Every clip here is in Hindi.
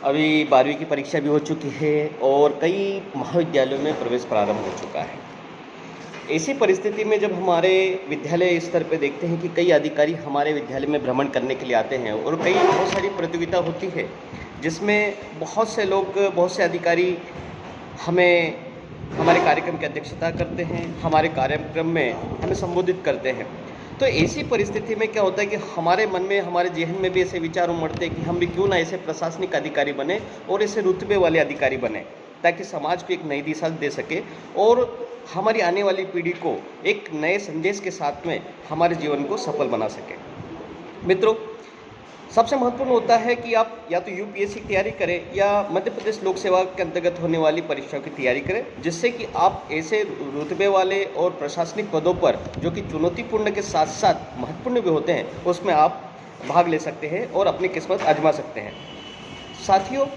अभी 12वीं की परीक्षा भी हो चुकी है और कई महाविद्यालयों में प्रवेश प्रारंभ हो चुका है। ऐसी परिस्थिति में जब हमारे विद्यालय स्तर पे देखते हैं कि कई अधिकारी हमारे विद्यालय में भ्रमण करने के लिए आते हैं और कई बहुत सारी प्रतियोगिता होती है, जिसमें बहुत से लोग, बहुत से अधिकारी हमें हमारे कार्यक्रम की अध्यक्षता करते हैं, हमारे कार्यक्रम में हमें संबोधित करते हैं। तो ऐसी परिस्थिति में क्या होता है कि हमारे मन में, हमारे ज़हन में भी ऐसे विचार उमड़ते हैं कि हम भी क्यों ना ऐसे प्रशासनिक अधिकारी बने और ऐसे रुतबे वाले अधिकारी बने, ताकि समाज को एक नई दिशा दे सके और हमारी आने वाली पीढ़ी को एक नए संदेश के साथ में हमारे जीवन को सफल बना सके। मित्रों, सबसे महत्वपूर्ण होता है कि आप या तो यूपीएससी की तैयारी करें या मध्य प्रदेश लोक सेवा के अंतर्गत होने वाली परीक्षाओं की तैयारी करें, जिससे कि आप ऐसे रुतबे वाले और प्रशासनिक पदों पर, जो कि चुनौतीपूर्ण के साथ साथ महत्वपूर्ण भी होते हैं, उसमें आप भाग ले सकते हैं और अपनी किस्मत आजमा सकते हैं। साथियों,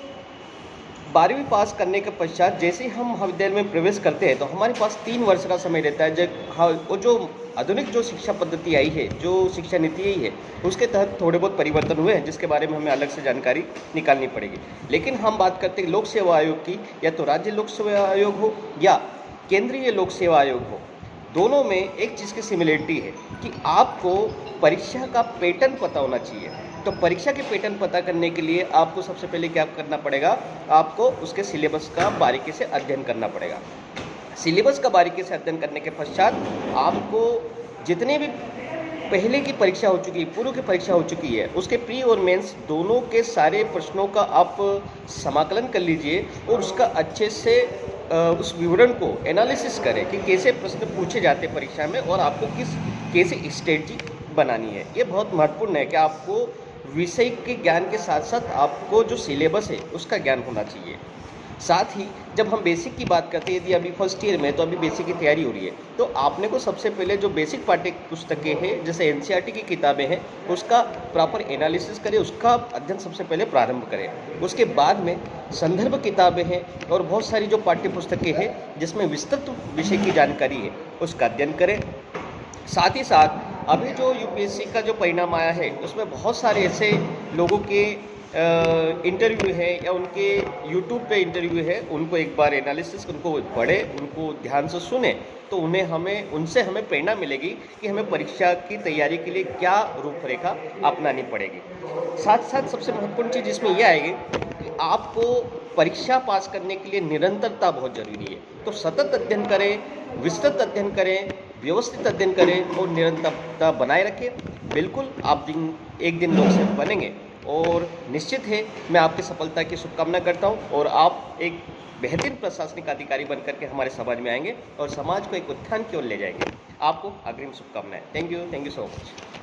12वीं पास करने के पश्चात जैसे ही हम महाविद्यालय में प्रवेश करते हैं तो हमारे पास 3 वर्ष का समय रहता है। वो जो आधुनिक जो शिक्षा पद्धति आई है, जो शिक्षा नीति आई है, उसके तहत थोड़े बहुत परिवर्तन हुए हैं, जिसके बारे में हमें अलग से जानकारी निकालनी पड़ेगी। लेकिन हम बात करते हैं लोक सेवा आयोग की, या तो राज्य लोक सेवा आयोग हो या केंद्रीय लोक सेवा आयोग हो, दोनों में एक चीज़ की सिमिलरिटी है कि आपको परीक्षा का पैटर्न पता होना चाहिए। तो परीक्षा के पैटर्न पता करने के लिए आपको सबसे पहले क्या करना पड़ेगा, आपको उसके सिलेबस का बारीकी से अध्ययन करना पड़ेगा। सिलेबस का बारीकी से अध्ययन करने के पश्चात आपको जितने भी पहले की परीक्षा हो चुकी है, पूर्व की परीक्षा हो चुकी है, उसके प्री और मेंस दोनों के सारे प्रश्नों का आप समाकलन कर लीजिए और उसका अच्छे से उस विवरण को एनालिसिस करें कि कैसे प्रश्न पूछे जाते हैं परीक्षा में और आपको कैसे स्ट्रेटजी बनानी है। ये बहुत महत्वपूर्ण है कि आपको विषय के ज्ञान के साथ साथ आपको जो सिलेबस है उसका ज्ञान होना चाहिए। साथ ही जब हम बेसिक की बात करते हैं, यदि अभी फर्स्ट ईयर में तो अभी बेसिक की तैयारी हो रही है, तो आपने को सबसे पहले जो बेसिक पाठ्य पुस्तकें हैं, जैसे एनसीईआरटी की किताबें हैं, उसका प्रॉपर एनालिसिस करें, उसका अध्ययन सबसे पहले प्रारंभ करें। उसके बाद में संदर्भ किताबें हैं और बहुत सारी जो पाठ्य पुस्तकें हैं जिसमें विस्तृत विषय की जानकारी है, उसका अध्ययन करें। साथ ही साथ अभी जो यूपीएससी का जो परिणाम आया है, उसमें बहुत सारे ऐसे लोगों के इंटरव्यू है या उनके यूट्यूब पे इंटरव्यू है, उनको एक बार एनालिसिस, उनको पढ़ें, उनको ध्यान से सुने, तो उनसे हमें प्रेरणा मिलेगी कि हमें परीक्षा की तैयारी के लिए क्या रूपरेखा अपनानी पड़ेगी। साथ साथ सबसे महत्वपूर्ण चीज़ इसमें यह आएगी कि आपको परीक्षा पास करने के लिए निरंतरता बहुत जरूरी है। तो सतत अध्ययन करें, विस्तृत अध्ययन करें, व्यवस्थित अध्ययन करें और निरंतरता बनाए रखें। बिल्कुल आप एक दिन लोक सेवक बनेंगे और निश्चित है मैं आपकी सफलता की शुभकामना करता हूं और आप एक बेहतरीन प्रशासनिक अधिकारी बनकर के हमारे समाज में आएंगे और समाज को एक उत्थान की ओर ले जाएंगे। आपको अग्रिम शुभकामनाएं। Thank you so much.